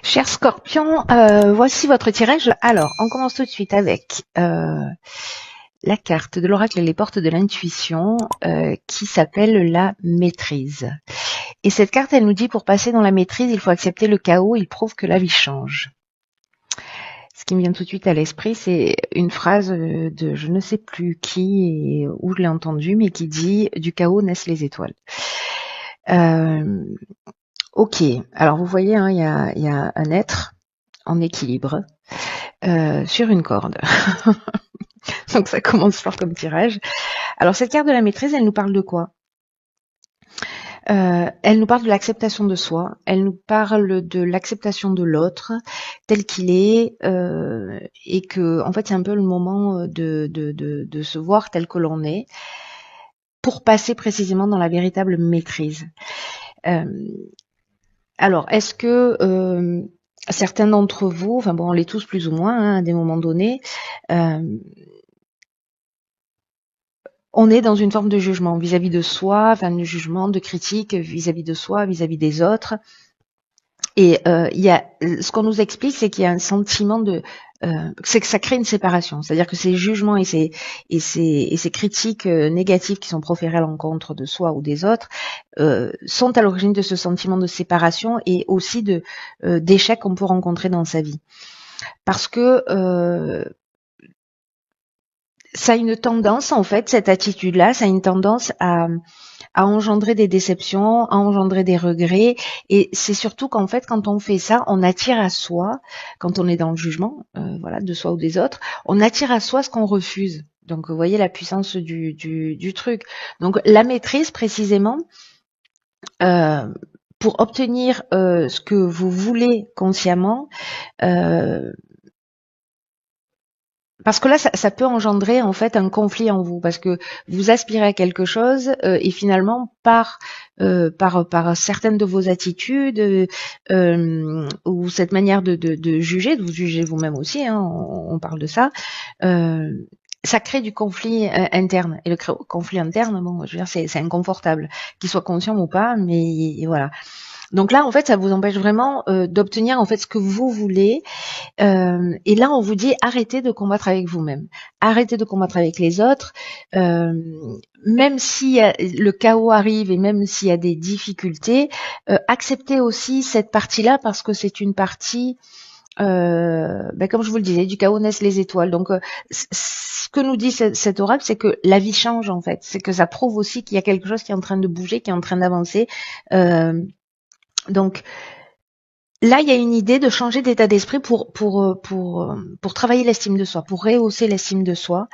Cher Scorpion, voici votre tirage. Alors, on commence tout de suite avec la carte de l'oracle et les portes de l'intuition qui s'appelle la maîtrise. Et cette carte, elle nous dit pour passer dans la maîtrise, il faut accepter le chaos, il prouve que la vie change. Ce qui me vient tout de suite à l'esprit, c'est une phrase de je ne sais plus qui et où je l'ai entendue, mais qui dit du chaos naissent les étoiles. Ok, alors vous voyez, hein, il y a un être en équilibre sur une corde. Donc ça commence fort comme tirage. Alors cette carte de la maîtrise, elle nous parle de quoi? Elle nous parle de l'acceptation de soi, elle nous parle de l'acceptation de l'autre tel qu'il est, et que en fait c'est un peu le moment de se voir tel que l'on est pour passer précisément dans la véritable maîtrise. Alors est-ce que certains d'entre vous, enfin bon on l'est tous plus ou moins hein, à des moments donnés, on est dans une forme de jugement vis-à-vis de soi, enfin de jugement, de critique vis-à-vis de soi, vis-à-vis des autres. Et il y a ce qu'on nous explique, c'est qu'il y a un sentiment de c'est que ça crée une séparation. C'est-à-dire que ces jugements et ces critiques négatives qui sont proférées à l'encontre de soi ou des autres sont à l'origine de ce sentiment de séparation et aussi de d'échec qu'on peut rencontrer dans sa vie. Parce que ça a une tendance, en fait, cette attitude-là, ça a une tendance à engendrer des déceptions, à engendrer des regrets. Et c'est surtout qu'en fait, quand on fait ça, on attire à soi, quand on est dans le jugement, voilà, de soi ou des autres, on attire à soi ce qu'on refuse. Donc, vous voyez la puissance du truc. Donc, la maîtrise, précisément, pour obtenir ce que vous voulez consciemment, parce que là, ça peut engendrer en fait un conflit en vous, parce que vous aspirez à quelque chose et finalement par certaines de vos attitudes ou cette manière de juger, de vous juger vous-même aussi, hein, on parle de ça. Ça crée du conflit interne et le conflit interne, bon, je veux dire, c'est inconfortable, qu'il soit conscient ou pas, mais voilà. Donc là, en fait, ça vous empêche vraiment d'obtenir en fait ce que vous voulez. Et là, on vous dit arrêtez de combattre avec vous-même, arrêtez de combattre avec les autres. Même si le chaos arrive et même s'il y a des difficultés, acceptez aussi cette partie-là parce que c'est une partie, comme je vous le disais, du chaos naissent les étoiles. Donc, ce que nous dit cet oracle, c'est que la vie change en fait. C'est que ça prouve aussi qu'il y a quelque chose qui est en train de bouger, qui est en train d'avancer. Donc là, il y a une idée de changer d'état d'esprit pour travailler l'estime de soi, pour rehausser l'estime de soi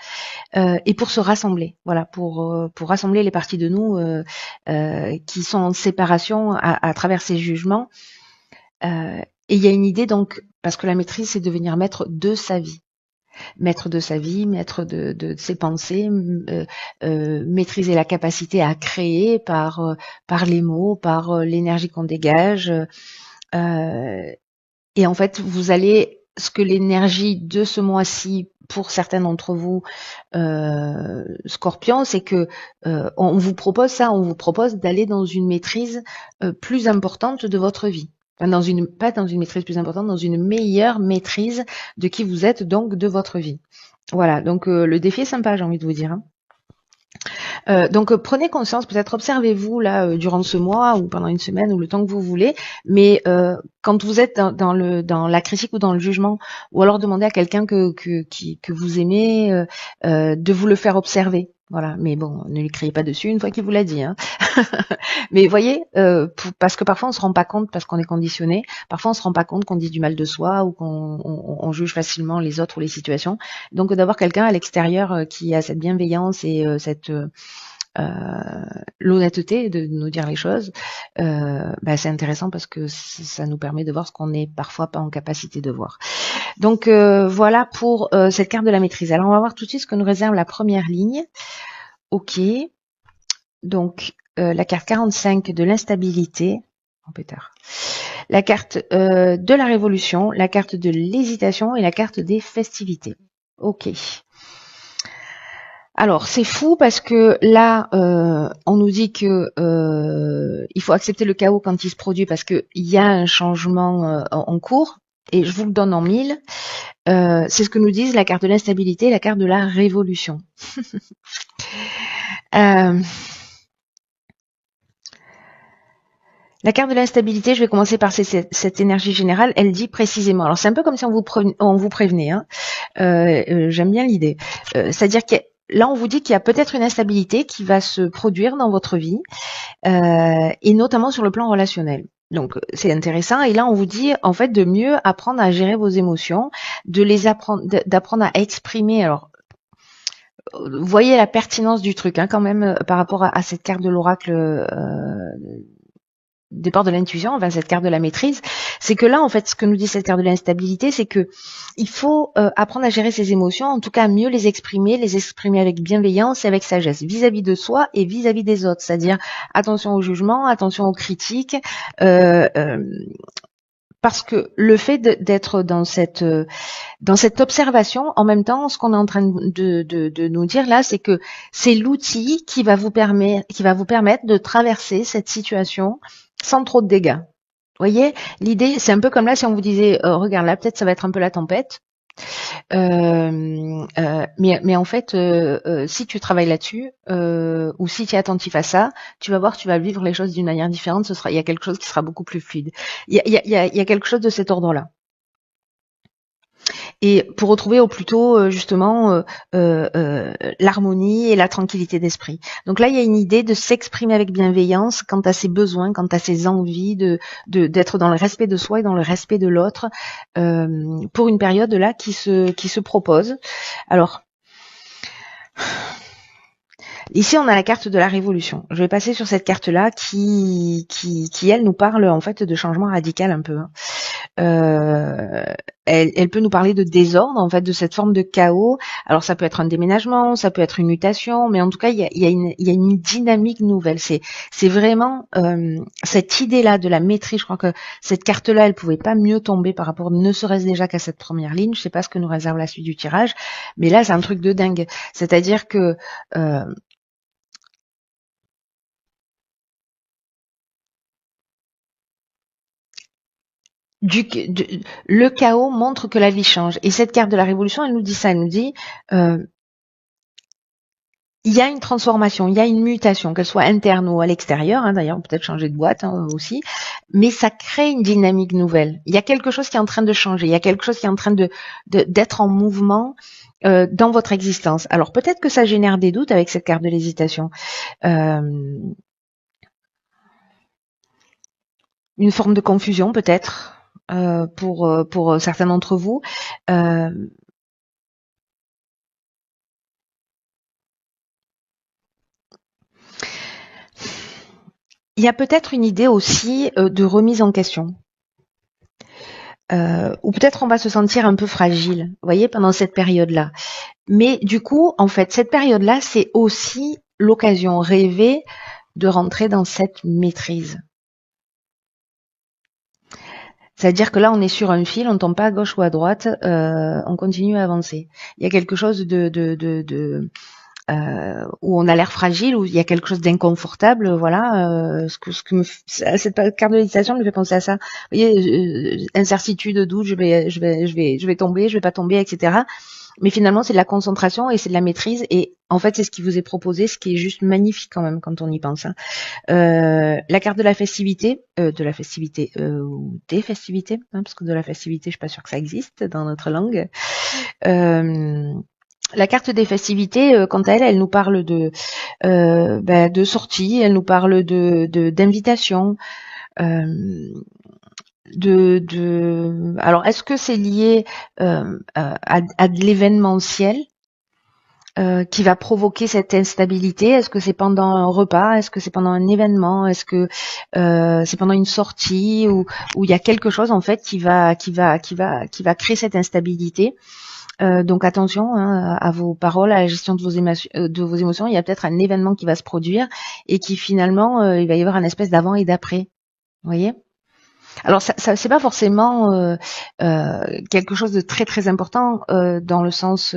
et pour se rassembler. Voilà, pour rassembler les parties de nous qui sont en séparation à travers ces jugements. Et il y a une idée donc, parce que la maîtrise, c'est devenir maître de sa vie. Maître de sa vie, maître de ses pensées, maîtriser la capacité à créer par les mots, par l'énergie qu'on dégage. Et en fait, vous allez, ce que l'énergie de ce mois-ci, pour certains d'entre vous, Scorpion, c'est que on vous propose ça, on vous propose d'aller dans une maîtrise plus importante de votre vie. Enfin, pas dans une maîtrise plus importante, dans une meilleure maîtrise de qui vous êtes, donc de votre vie. Voilà, donc le défi est sympa, j'ai envie de vous dire. Hein. Donc prenez conscience, peut-être observez-vous là durant ce mois ou pendant une semaine ou le temps que vous voulez, mais quand vous êtes dans la critique ou dans le jugement, ou alors demandez à quelqu'un que vous aimez de vous le faire observer. Voilà, mais bon, ne lui criez pas dessus une fois qu'il vous l'a dit. Hein. Mais voyez, parce que parfois on se rend pas compte parce qu'on est conditionné. Parfois on se rend pas compte qu'on dit du mal de soi ou qu'on juge facilement les autres ou les situations. Donc d'avoir quelqu'un à l'extérieur qui a cette bienveillance et cette l'honnêteté de nous dire les choses, c'est intéressant parce que ça nous permet de voir ce qu'on n'est parfois pas en capacité de voir. Donc voilà pour cette carte de la maîtrise. Alors on va voir tout de suite ce que nous réserve la première ligne. Ok, donc la carte 45 de l'instabilité, oh, pétard. La carte de la révolution, la carte de l'hésitation et la carte des festivités. Ok. Alors c'est fou parce que là, on nous dit que il faut accepter le chaos quand il se produit parce qu'il y a un changement en cours. Et je vous le donne en mille. C'est ce que nous disent la carte de l'instabilité et la carte de la révolution. Euh, La carte de l'instabilité, je vais commencer par cette énergie générale, elle dit précisément, alors c'est un peu comme si on vous prévenait, hein. J'aime bien l'idée. C'est-à-dire que là, on vous dit qu'il y a peut-être une instabilité qui va se produire dans votre vie, et notamment sur le plan relationnel. Donc c'est intéressant, et là on vous dit en fait de mieux apprendre à gérer vos émotions, d'apprendre à exprimer. Alors vous voyez la pertinence du truc, hein, quand même, par rapport à cette carte de l'oracle départ de l'intuition, enfin cette carte de la maîtrise, c'est que là, en fait, ce que nous dit cette carte de l'instabilité, c'est que il faut apprendre à gérer ses émotions, en tout cas mieux les exprimer avec bienveillance et avec sagesse, vis-à-vis de soi et vis-à-vis des autres, c'est-à-dire attention au jugement, attention aux critiques, euh, euh, parce que le fait d'être dans cette observation, en même temps, ce qu'on est en train de nous dire là, c'est que c'est l'outil qui va vous permettre de traverser cette situation sans trop de dégâts. Vous voyez, l'idée, c'est un peu comme là si on vous disait, regarde là, peut-être ça va être un peu la tempête, mais en fait, si tu travailles là-dessus, ou si tu es attentif à ça, tu vas voir, tu vas vivre les choses d'une manière différente. Il y a quelque chose qui sera beaucoup plus fluide. Il y a quelque chose de cet ordre-là. Et pour retrouver au plus tôt justement l'harmonie et la tranquillité d'esprit. Donc là, il y a une idée de s'exprimer avec bienveillance quant à ses besoins, quant à ses envies, d'être dans le respect de soi et dans le respect de l'autre pour une période là qui se propose. Alors ici, on a la carte de la révolution. Je vais passer sur cette carte-là qui elle, nous parle en fait de changement radical un peu. Elle peut nous parler de désordre, en fait, de cette forme de chaos. Alors, ça peut être un déménagement, ça peut être une mutation, mais en tout cas, il y a une dynamique nouvelle. C'est vraiment cette idée-là de la maîtrise. Je crois que cette carte-là, elle pouvait pas mieux tomber par rapport, ne serait-ce déjà qu'à cette première ligne. Je sais pas ce que nous réserve la suite du tirage, mais là, c'est un truc de dingue. C'est-à-dire que le chaos montre que la vie change. Et cette carte de la révolution, elle nous dit ça, elle nous dit il y a une transformation, il y a une mutation, qu'elle soit interne ou à l'extérieur, hein, d'ailleurs, peut-être changer de boîte aussi, mais ça crée une dynamique nouvelle. Il y a quelque chose qui est en train de changer, il y a quelque chose qui est en train d'être en mouvement dans votre existence. Alors peut-être que ça génère des doutes avec cette carte de l'hésitation. Une forme de confusion peut-être pour certains d'entre vous. Il y a peut-être une idée aussi de remise en question. Ou peut-être on va se sentir un peu fragile, vous voyez, pendant cette période-là. Mais du coup, en fait, cette période-là, c'est aussi l'occasion rêvée de rentrer dans cette maîtrise. C'est-à-dire que là, on est sur un fil, on tombe pas à gauche ou à droite, on continue à avancer. Il y a quelque chose où on a l'air fragile, où il y a quelque chose d'inconfortable, voilà. Cette carte de méditation me fait penser à ça. Vous voyez, incertitude, doute, je vais tomber, je vais pas tomber, etc. Mais finalement, c'est de la concentration et c'est de la maîtrise. Et en fait, c'est ce qui vous est proposé, ce qui est juste magnifique quand même quand on y pense. Hein. La carte de la festivité, ou des festivités, hein, parce que de la festivité, je suis pas sûre que ça existe dans notre langue. La carte des festivités, quant à elle, elle nous parle de sortie, elle nous parle d'invitation, alors est-ce que c'est lié à de l'événementiel qui va provoquer cette instabilité? Est-ce que c'est pendant un repas? Est-ce que c'est pendant un événement? Est-ce que c'est pendant une sortie où il y a quelque chose en fait qui va créer cette instabilité? Donc attention hein, à vos paroles, à la gestion de vos émotions. Il y a peut-être un événement qui va se produire et qui finalement il va y avoir un espèce d'avant et d'après. Vous voyez? Alors ça c'est pas forcément quelque chose de très très important dans le sens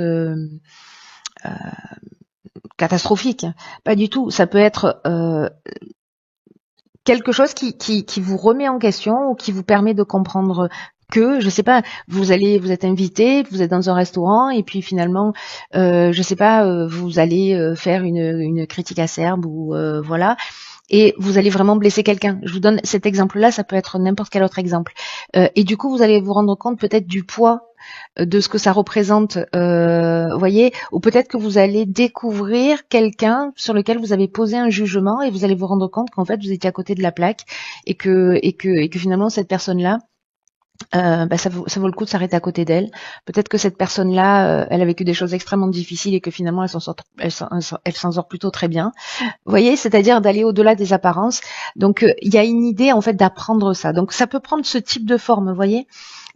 catastrophique. Pas du tout. Ça peut être quelque chose qui vous remet en question ou qui vous permet de comprendre que, je sais pas, vous êtes invité, vous êtes dans un restaurant et puis finalement, je sais pas, vous allez faire une critique acerbe ou voilà, et vous allez vraiment blesser quelqu'un. Je vous donne cet exemple-là, ça peut être n'importe quel autre exemple. Et du coup, vous allez vous rendre compte peut-être du poids de ce que ça représente, voyez, ou peut-être que vous allez découvrir quelqu'un sur lequel vous avez posé un jugement et vous allez vous rendre compte qu'en fait vous étiez à côté de la plaque et que finalement cette personne-là, ça vaut le coup de s'arrêter à côté d'elle. Peut-être que cette personne-là, elle a vécu des choses extrêmement difficiles et que finalement elle s'en sort plutôt très bien. Vous voyez, c'est-à-dire d'aller au-delà des apparences. Donc il y a une idée en fait d'apprendre ça. Donc ça peut prendre ce type de forme, vous voyez.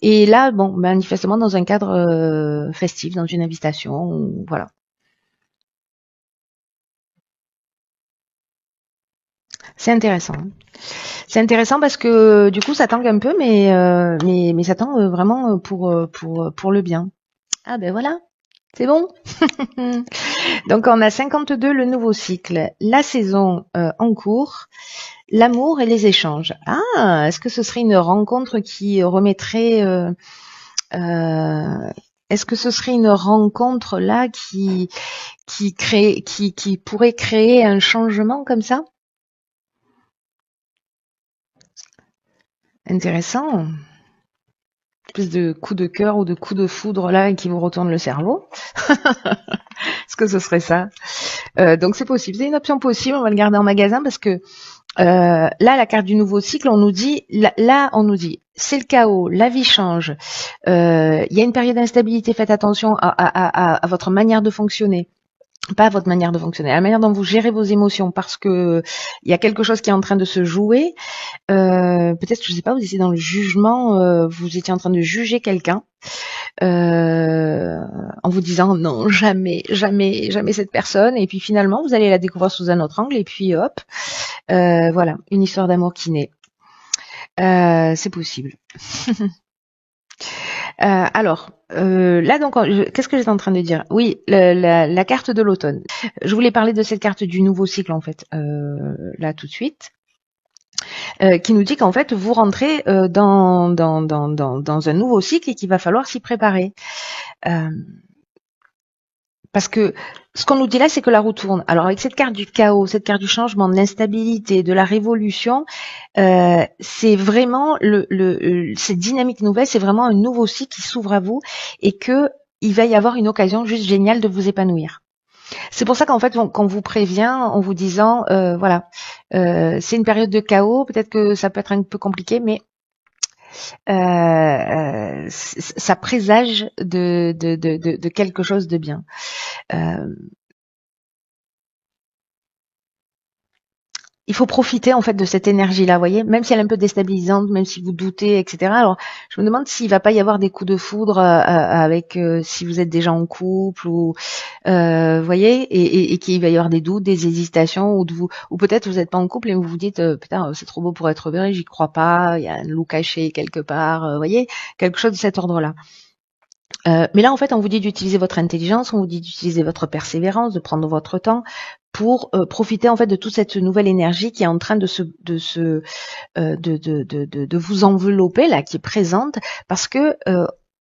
Et là, bon, manifestement dans un cadre festif, dans une invitation, voilà. C'est intéressant. C'est intéressant parce que du coup ça tangue un peu, mais ça tangue vraiment pour le bien. Ah ben voilà, c'est bon. Donc on a 52 le nouveau cycle, la saison en cours, l'amour et les échanges. Ah, est-ce que ce serait une rencontre qui remettrait est-ce que ce serait une rencontre là qui pourrait créer un changement comme ça? Intéressant. Espèce de coup de cœur ou de coup de foudre là qui vous retourne le cerveau. Est-ce que ce serait ça? Donc c'est possible, c'est une option possible. On va le garder en magasin parce que là, la carte du nouveau cycle, on nous dit, on nous dit, c'est le chaos, la vie change. Il y a une période d'instabilité. Faites attention à votre manière de fonctionner. Pas à votre manière de fonctionner, à la manière dont vous gérez vos émotions, parce que il y a quelque chose qui est en train de se jouer. Peut-être, je sais pas, vous étiez dans le jugement, vous étiez en train de juger quelqu'un, en vous disant non, jamais, jamais, jamais cette personne, et puis finalement vous allez la découvrir sous un autre angle, et puis hop, voilà, une histoire d'amour qui naît. C'est possible. Alors, là donc, qu'est-ce que j'étais en train de dire? Oui, la carte de l'automne. Je voulais parler de cette carte du nouveau cycle en fait, là tout de suite. Qui nous dit qu'en fait vous rentrez dans un nouveau cycle et qu'il va falloir s'y préparer. Parce que ce qu'on nous dit là, c'est que la roue tourne. Alors avec cette carte du chaos, cette carte du changement, de l'instabilité, de la révolution, c'est vraiment cette dynamique nouvelle, c'est vraiment un nouveau cycle qui s'ouvre à vous et que il va y avoir une occasion juste géniale de vous épanouir. C'est pour ça qu'en fait, qu'on vous prévient en vous disant, voilà, c'est une période de chaos, peut-être que ça peut être un peu compliqué, mais ça présage de quelque chose de bien. Il faut profiter en fait de cette énergie-là, vous voyez, même si elle est un peu déstabilisante, même si vous doutez, etc. Alors, je me demande s'il va pas y avoir des coups de foudre avec si vous êtes déjà en couple ou vous voyez, et qu'il va y avoir des doutes, des hésitations, ou peut-être vous n'êtes pas en couple et vous vous dites putain c'est trop beau pour être vrai, j'y crois pas, il y a un loup caché quelque part, vous voyez, quelque chose de cet ordre-là. Mais là, en fait, on vous dit d'utiliser votre intelligence, on vous dit d'utiliser votre persévérance, de prendre votre temps pour profiter en fait de toute cette nouvelle énergie qui est en train de vous envelopper là, qui est présente, parce que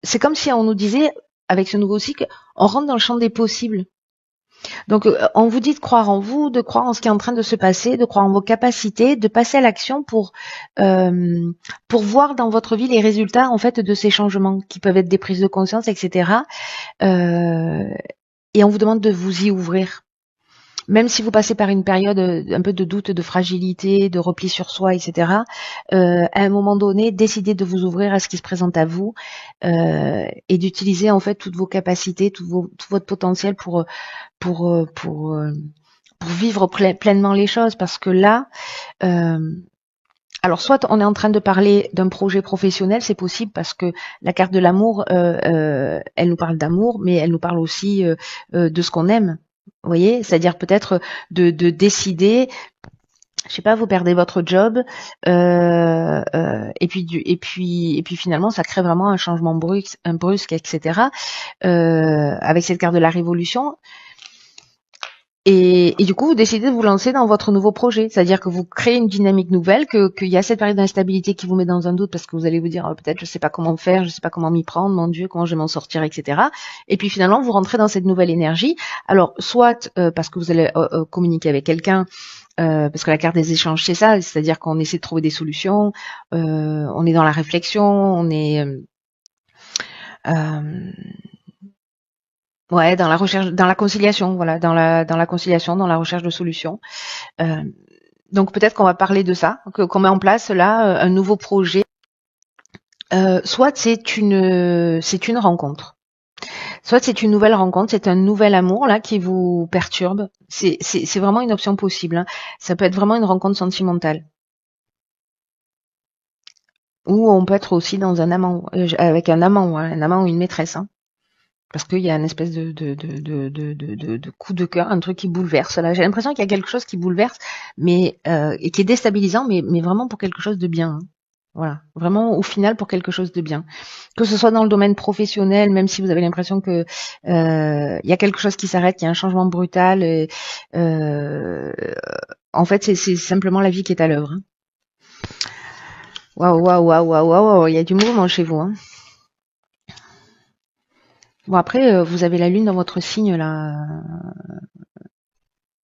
c'est comme si on nous disait avec ce nouveau cycle, on rentre dans le champ des possibles. Donc, on vous dit de croire en vous, de croire en ce qui est en train de se passer, de croire en vos capacités, de passer à l'action pour voir dans votre vie les résultats en fait de ces changements qui peuvent être des prises de conscience, etc. Et on vous demande de vous y ouvrir. Même si vous passez par une période un peu de doute, de fragilité, de repli sur soi, etc., à un moment donné, décidez de vous ouvrir à ce qui se présente à vous et d'utiliser en fait toutes vos capacités, tout votre potentiel pour vivre pleinement les choses. Parce que là, alors soit on est en train de parler d'un projet professionnel, c'est possible parce que la carte de l'amour, elle nous parle d'amour, mais elle nous parle aussi de ce qu'on aime. Vous voyez, c'est-à-dire peut-être de décider, je sais pas, vous perdez votre job, et puis finalement ça crée vraiment un changement brusque, etc. Avec cette carte de la révolution, Et du coup, vous décidez de vous lancer dans votre nouveau projet. C'est-à-dire que vous créez une dynamique nouvelle, qu'il y a cette période d'instabilité qui vous met dans un doute parce que vous allez vous dire, peut-être je sais pas comment faire, je sais pas comment m'y prendre, mon Dieu, comment je vais m'en sortir, etc. Et puis finalement, vous rentrez dans cette nouvelle énergie. Alors, soit parce que vous allez communiquer avec quelqu'un, parce que la carte des échanges, c'est ça, c'est-à-dire qu'on essaie de trouver des solutions, on est dans la réflexion, on est euh, ouais, dans la recherche, dans la conciliation, voilà, dans la conciliation, dans la recherche de solutions. Euh, donc peut-être qu'on va parler de ça, qu'on met en place là un nouveau projet. Soit c'est une rencontre, soit c'est une nouvelle rencontre, c'est un nouvel amour là qui vous perturbe. C'est vraiment une option possible, hein. Ça peut être vraiment une rencontre sentimentale. Ou on peut être aussi dans un amant, avec un amant, hein, un amant ou une maîtresse, hein. Parce qu'il y a une espèce de coup de cœur, un truc qui bouleverse. Là, j'ai l'impression qu'il y a quelque chose qui bouleverse, mais et qui est déstabilisant, mais vraiment pour quelque chose de bien, hein. Voilà, vraiment au final pour quelque chose de bien. Que ce soit dans le domaine professionnel, même si vous avez l'impression que il y a quelque chose qui s'arrête, qu'il y a un changement brutal. Euh, en fait, c'est simplement la vie qui est à l'œuvre, hein. Waouh, waouh, waouh, waouh, waouh, il y a du mouvement chez vous, hein. Bon après, vous avez la lune dans votre signe là,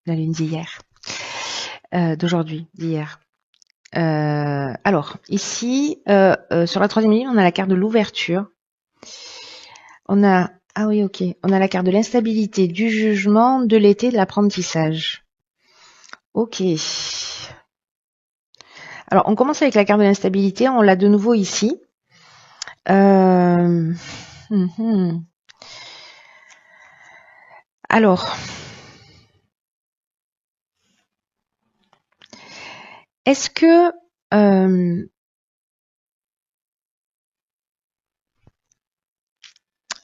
la lune d'hier, d'aujourd'hui, d'hier. Alors ici, sur la troisième ligne, on a la carte de l'ouverture. On a ah oui, ok, on a la carte de l'instabilité, du jugement, de l'été, de l'apprentissage. Ok. Alors on commence avec la carte de l'instabilité. On l'a de nouveau ici. Euh, mhm. Alors, est-ce que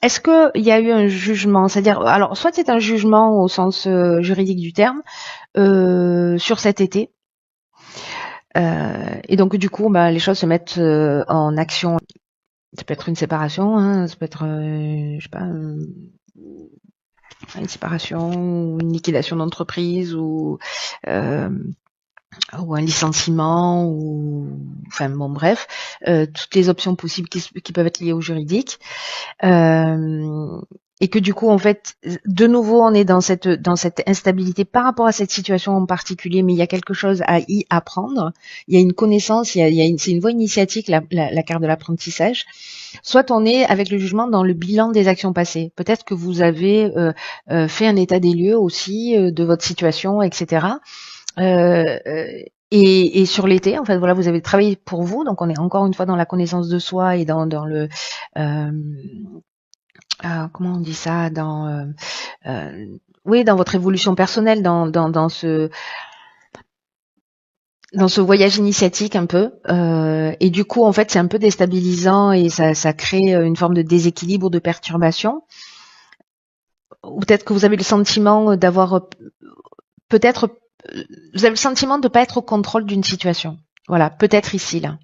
est-ce qu'il y a eu un jugement, c'est-à-dire, alors soit c'est un jugement au sens juridique du terme sur cet été, et donc du coup, bah, les choses se mettent en action. Ça peut être une séparation, hein, ça peut être, je sais pas, une séparation, ou une liquidation d'entreprise, euh, ou un licenciement, ou enfin bon bref, toutes les options possibles qui peuvent être liées au juridique. Et que du coup, en fait, de nouveau, on est dans cette instabilité par rapport à cette situation en particulier, mais il y a quelque chose à y apprendre. Il y a une connaissance, c'est une voie initiatique, la carte de l'apprentissage. Soit on est avec le jugement dans le bilan des actions passées. Peut-être que vous avez fait un état des lieux aussi de votre situation, etc. Euh, euh, et sur l'été, en fait, voilà, vous avez travaillé pour vous, donc on est encore une fois dans la connaissance de soi et dans le euh, comment on dit ça, euh, oui, dans votre évolution personnelle, dans ce voyage initiatique un peu, et du coup en fait c'est un peu déstabilisant et ça crée une forme de déséquilibre, de perturbation. Ou peut-être que vous avez le sentiment d'avoir peut-être vous avez le sentiment de ne pas être au contrôle d'une situation. Voilà, peut-être ici là.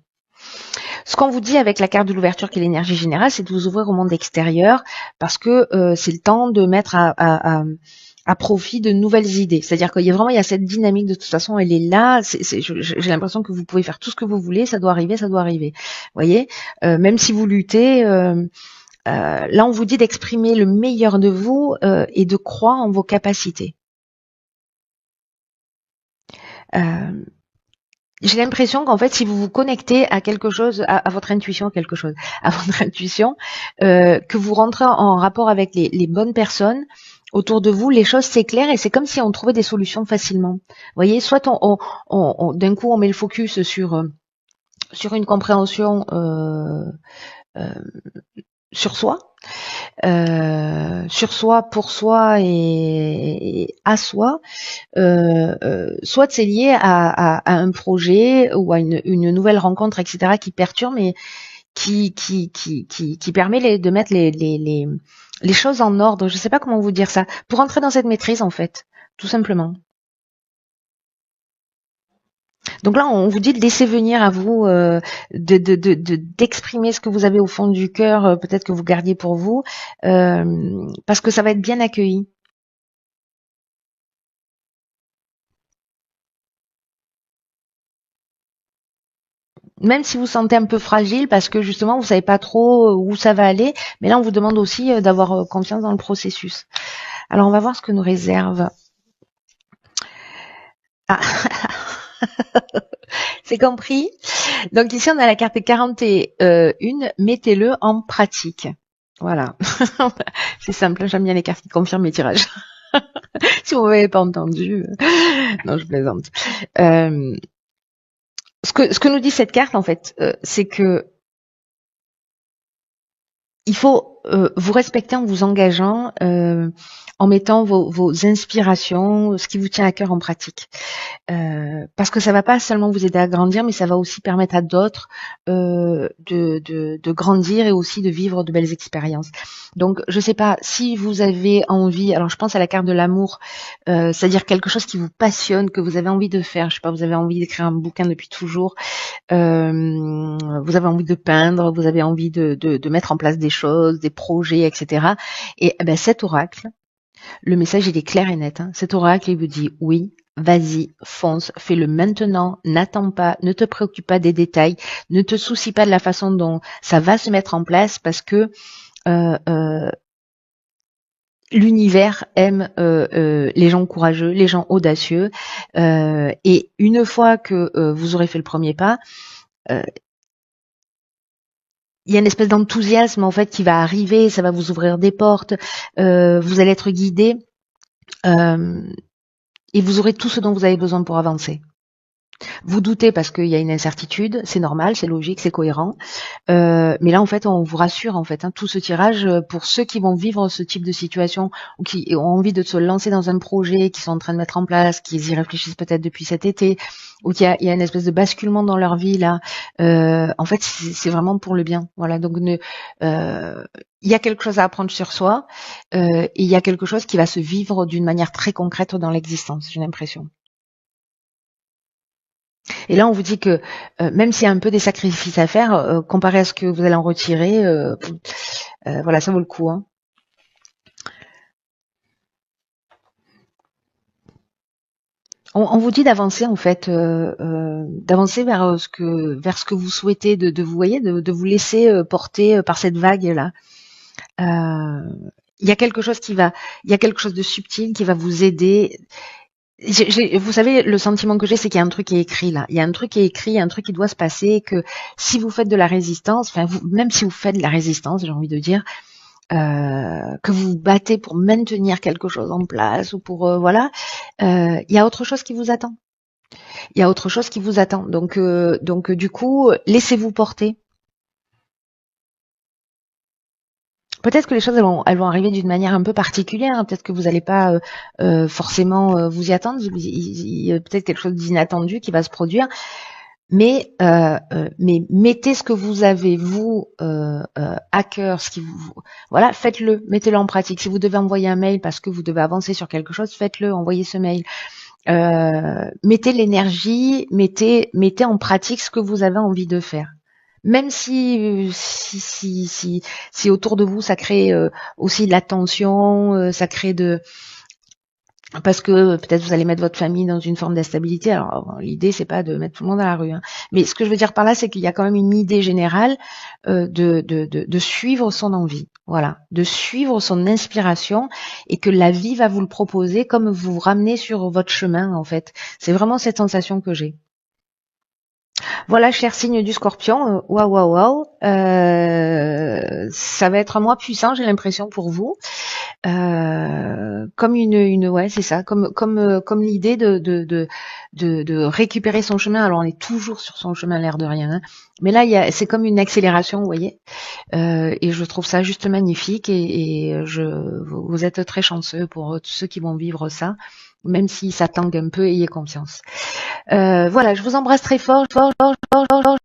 Ce qu'on vous dit avec la carte de l'ouverture qui est l'énergie générale, c'est de vous ouvrir au monde extérieur parce que c'est le temps de mettre à profit de nouvelles idées. C'est-à-dire qu'il y a vraiment il y a cette dynamique de toute façon, elle est là. J'ai l'impression que vous pouvez faire tout ce que vous voulez, ça doit arriver, ça doit arriver. Vous voyez, même si vous luttez, là on vous dit d'exprimer le meilleur de vous et de croire en vos capacités. Euh, J'ai l'impression qu'en fait, si vous vous connectez à quelque chose, à votre intuition, quelque chose, à votre intuition, que vous rentrez en rapport avec les bonnes personnes autour de vous, les choses s'éclairent et c'est comme si on trouvait des solutions facilement. Vous voyez, soit d'un coup on met le focus sur une compréhension euh, sur soi, pour soi et à soi, soit c'est lié à un projet ou à une nouvelle rencontre, etc., qui perturbe et qui permet de mettre les choses en ordre. Je ne sais pas comment vous dire ça. Pour entrer dans cette maîtrise, en fait, tout simplement. Donc là, on vous dit de laisser venir à vous, d'exprimer ce que vous avez au fond du cœur, peut-être que vous gardiez pour vous, parce que ça va être bien accueilli. Même si vous sentez un peu fragile parce que justement vous savez pas trop où ça va aller, mais là on vous demande aussi d'avoir confiance dans le processus. Alors on va voir ce que nous réserve. Ah, c'est compris. Donc ici on a la carte 41, mettez-le en pratique. Voilà. C'est simple, j'aime bien les cartes qui confirment mes tirages. Si vous m'avez pas entendu. Non, je plaisante. Ce que nous dit cette carte en fait, c'est que il faut vous respecter en vous engageant, en mettant vos inspirations, ce qui vous tient à cœur en pratique. Parce que ça va pas seulement vous aider à grandir, mais ça va aussi permettre à d'autres de grandir et aussi de vivre de belles expériences. Donc, je sais pas si vous avez envie. Alors, je pense à la carte de l'amour, c'est-à-dire quelque chose qui vous passionne, que vous avez envie de faire. Je sais pas, vous avez envie d'écrire un bouquin depuis toujours. Vous avez envie de peindre, vous avez envie de mettre en place des choses, des projets, etc. Et ben, cet oracle, le message il est clair et net. Hein. Cet oracle il vous dit oui, vas-y, fonce, fais-le maintenant, n'attends pas, ne te préoccupe pas des détails, ne te soucie pas de la façon dont ça va se mettre en place parce que euh, euh, l'univers aime les gens courageux, les gens audacieux. Et une fois que vous aurez fait le premier pas, euh, il y a une espèce d'enthousiasme en fait qui va arriver, ça va vous ouvrir des portes, vous allez être guidé et vous aurez tout ce dont vous avez besoin pour avancer. Vous doutez parce qu'il y a une incertitude, c'est normal, c'est logique, c'est cohérent. Mais là, en fait, on vous rassure, en fait, hein, tout ce tirage pour ceux qui vont vivre ce type de situation ou qui ont envie de se lancer dans un projet, qui sont en train de mettre en place, qui y réfléchissent peut-être depuis cet été, ou il y a une espèce de basculement dans leur vie là. En fait, c'est vraiment pour le bien. Voilà. Donc, il y a quelque chose à apprendre sur soi et il y a quelque chose qui va se vivre d'une manière très concrète dans l'existence. J'ai l'impression. Et là, on vous dit que même s'il y a un peu des sacrifices à faire, comparé à ce que vous allez en retirer, voilà, ça vaut le coup. Hein. On vous dit d'avancer en fait, d'avancer vers ce que vous souhaitez, de vous voyez, de vous laisser porter par cette vague là. Euh, Il y a quelque chose il y a quelque chose de subtil qui va vous aider. Vous savez, le sentiment que j'ai, c'est qu'il y a un truc qui est écrit là. Il y a un truc qui est écrit, il y a un truc qui doit se passer, que si vous faites de la résistance, enfin, même si vous faites de la résistance, j'ai envie de dire, que vous vous battez pour maintenir quelque chose en place ou pour, voilà, il y a autre chose qui vous attend. Il y a autre chose qui vous attend. Donc du coup, laissez-vous porter. Peut-être que les choses elles vont arriver d'une manière un peu particulière. Hein. Peut-être que vous n'allez pas forcément vous y attendre. Il y a peut-être quelque chose d'inattendu qui va se produire. Mais mettez ce que vous avez vous à cœur, ce qui vous voilà, faites-le, mettez-le en pratique. Si vous devez envoyer un mail parce que vous devez avancer sur quelque chose, faites-le, envoyez ce mail. Mettez l'énergie, mettez en pratique ce que vous avez envie de faire. Même si autour de vous ça crée aussi de la tension, ça crée parce que peut-être vous allez mettre votre famille dans une forme d'instabilité. Alors l'idée c'est pas de mettre tout le monde à la rue, hein. Mais ce que je veux dire par là, c'est qu'il y a quand même une idée générale de suivre son envie, voilà, de suivre son inspiration et que la vie va vous le proposer comme vous vous ramenez sur votre chemin en fait. C'est vraiment cette sensation que j'ai. Voilà, cher signe du Scorpion, waouh waouh waouh, ça va être un mois puissant, j'ai l'impression pour vous. Comme ouais, c'est ça, comme l'idée de récupérer son chemin. Alors on est toujours sur son chemin, l'air de rien, hein. Mais là c'est comme une accélération, vous voyez. Et je trouve ça juste magnifique vous êtes très chanceux pour tous ceux qui vont vivre ça. Même si ça tangue un peu, ayez confiance. Voilà, je vous embrasse très fort, fort, fort, fort, fort.